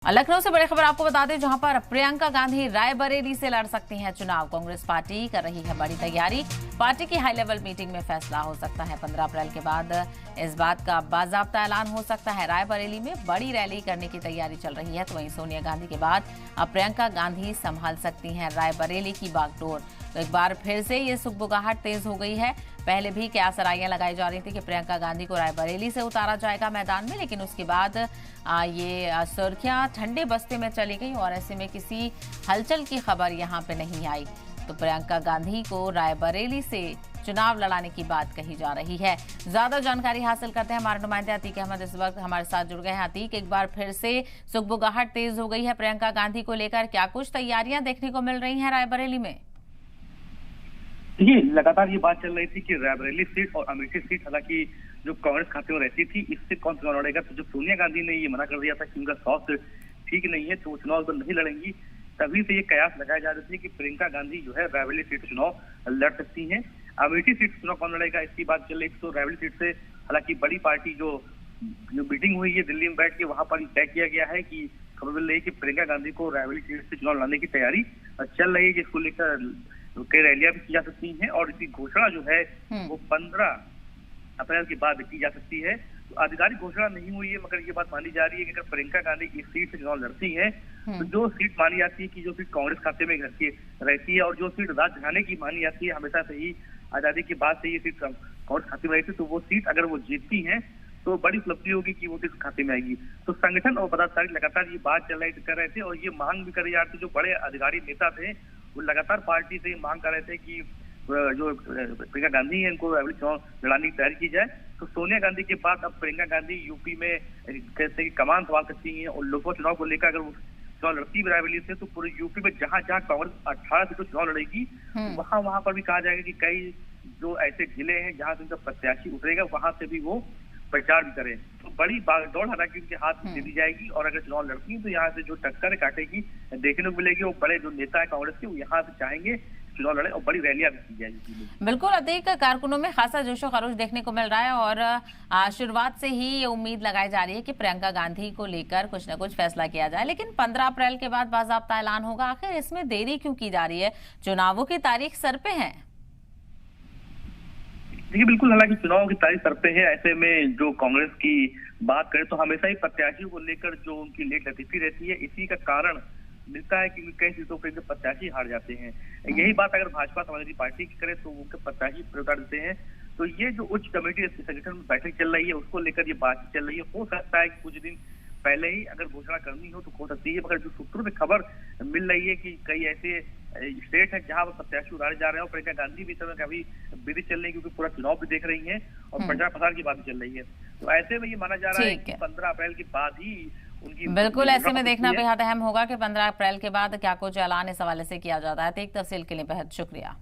लखनऊ से बड़ी खबर आपको बता दें, जहां पर प्रियंका गांधी रायबरेली से लड़ सकती हैं चुनाव। कांग्रेस पार्टी कर रही है बड़ी तैयारी। पार्टी की हाई लेवल मीटिंग में फैसला हो सकता है। 15 अप्रैल के बाद इस बात का बाकायदा ऐलान हो सकता है। रायबरेली में बड़ी रैली करने की तैयारी चल रही है। तो वहीं सोनिया गांधी के बाद अब प्रियंका गांधी संभाल सकती हैं रायबरेली की बागडोर। तो एक बार फिर से ये सुगबुगाहट तेज हो गई है। पहले भी क्या सराइयां लगाई जा रही थी कि प्रियंका गांधी को रायबरेली से उतारा जाएगा मैदान में, लेकिन उसके बाद ये सुर्खियां ठंडे बस्ते में चली गई और ऐसे में किसी हलचल की खबर यहां पे नहीं आई। तो प्रियंका गांधी को रायबरेली से चुनाव लड़ाने की बात कही जा रही है। ज्यादा जानकारी हासिल करते हैं, हमारे नुमाइंदे अतीक अहमद इस वक्त हमारे साथ जुड़ गए हैं। अतीक, एक बार फिर से सुगबुगाहट तेज हो गई है प्रियंका गांधी को लेकर, क्या कुछ तैयारियां देखने को मिल रही हैं रायबरेली में? देखिए, लगातार ये बात चल रही थी कि रायबरेली सीट और अमेठी सीट हालांकि जो कांग्रेस खाते में रहती थी, इससे कौन चुनाव लड़ेगा। तो जब सोनिया गांधी ने ये मना कर दिया था कि उनका स्वास्थ्य ठीक नहीं है तो वो चुनाव तो नहीं लड़ेंगी, तभी से ये कयास लगाए जा रहे थे कि प्रियंका गांधी जो है रायबरेली सीट चुनाव लड़ सकती हैं। अमेठी सीट चुनाव कौन लड़ेगा इसकी बात चल रही थी। तो रायबरेली सीट से हालांकि बड़ी पार्टी जो मीटिंग हुई है दिल्ली में बैठ के, वहां पर तय किया गया है कि खबर मिल रही है कि प्रियंका गांधी को रायबरेली सीट से चुनाव लड़ने की तैयारी चल रही है, जिसको लेकर कई रैलियां भी की जा सकती हैं और इसकी घोषणा जो है वो 15 अप्रैल के बाद की जा सकती है। तो आधिकारिक घोषणा नहीं हुई है, मगर ये बात मानी जा रही है कि अगर प्रियंका गांधी इस सीट से चुनाव लड़ती है तो जो सीट मानी जाती है कि जो सीट कांग्रेस खाते में घर के रहती है और जो सीट राज घराने की मानी जाती है, हमेशा से ही आजादी के बाद से ये सीट कांग्रेस खाते में रहती है, तो वो सीट अगर वो जीतती है तो बड़ी उपलब्धि होगी कि वो सीट खाते में आएगी। तो संगठन और पदाधिकारी लगातार ये बात कर रहे थे और ये मांग भी करी जा रही थी। जो बड़े अधिकारी नेता थे वो लगातार पार्टी से मांग कर रहे थे कि जो प्रियंका गांधी है इनको रायबरेली चुनाव लड़ाने की तैयारी की जाए। तो सोनिया गांधी के बाद अब प्रियंका गांधी यूपी में कैसे कमान संभाल सकती हैं और लोकसभा चुनाव को लेकर अगर वो चुनाव लड़ती है रायबरेली से तो पूरे यूपी में जहां जहां कांग्रेस 18 सीटों चुनाव लड़ेगी वहां पर भी कहा जाएगा कि कई जो ऐसे जिले हैं जहां से उनका प्रत्याशी उतरेगा वहां से भी वो प्रचार भी करें। तो बड़ी बागडोर हालांकि उनके हाथ में दे दी जाएगी और अगर चुनाव लड़ती है तो यहाँ से जो टक्कर काटेगी देखने को मिलेगी। वो बड़े जो नेता है कांग्रेस के वो यहाँ से चाहेंगे चुनाव लड़े और बड़ी रैलियां भी की जाएगी। बिल्कुल, अधिक कारकुनों में खासा जोशो खरोश देखने को मिल रहा है और शुरुआत से ही ये उम्मीद लगाई जा रही है कि प्रियंका गांधी को लेकर कुछ न कुछ फैसला किया जाए। लेकिन 15 अप्रैल के बाद बाकायदा ऐलान होगा। आखिर इसमें देरी क्यों की जा रही है? चुनावों की तारीख सर पे है। देखिए, बिल्कुल, हालांकि चुनाव की तारीख सर पे है। ऐसे में जो कांग्रेस की बात करें तो हमेशा ही प्रत्याशियों को लेकर जो उनकी लेट लतीफी रहती है, इसी का कारण मिलता है कि कई सीटों पर प्रत्याशी हार जाते हैं। यही बात अगर भाजपा समाजवादी पार्टी की करे तो उनके प्रत्याशी प्रचार देते हैं। तो ये जो उच्च कमेटी संगठन में बैठक चल रही है उसको लेकर ये बातचीत चल रही है। हो सकता है कि कुछ दिन पहले ही अगर घोषणा करनी हो तो हो सकती है, मगर जो सूत्रों में खबर मिल रही है कि कई ऐसे स्टेट है जहां पर प्रत्याशी उतारे जा रहे हैं और प्रियंका गांधी भी समय काफी बिजी चल रही है क्योंकि पूरा चुनाव भी देख रही है और प्रचार प्रसार की बात भी चल रही है। तो ऐसे में ये माना जा रहा है कि 15 अप्रैल के बाद ही उनकी बिल्कुल ऐसे में देखना बेहद अहम होगा कि 15 अप्रैल के बाद क्या कुछ ऐलान इस हवाले से किया जाता है। तो एक तफसील के लिए बेहद शुक्रिया।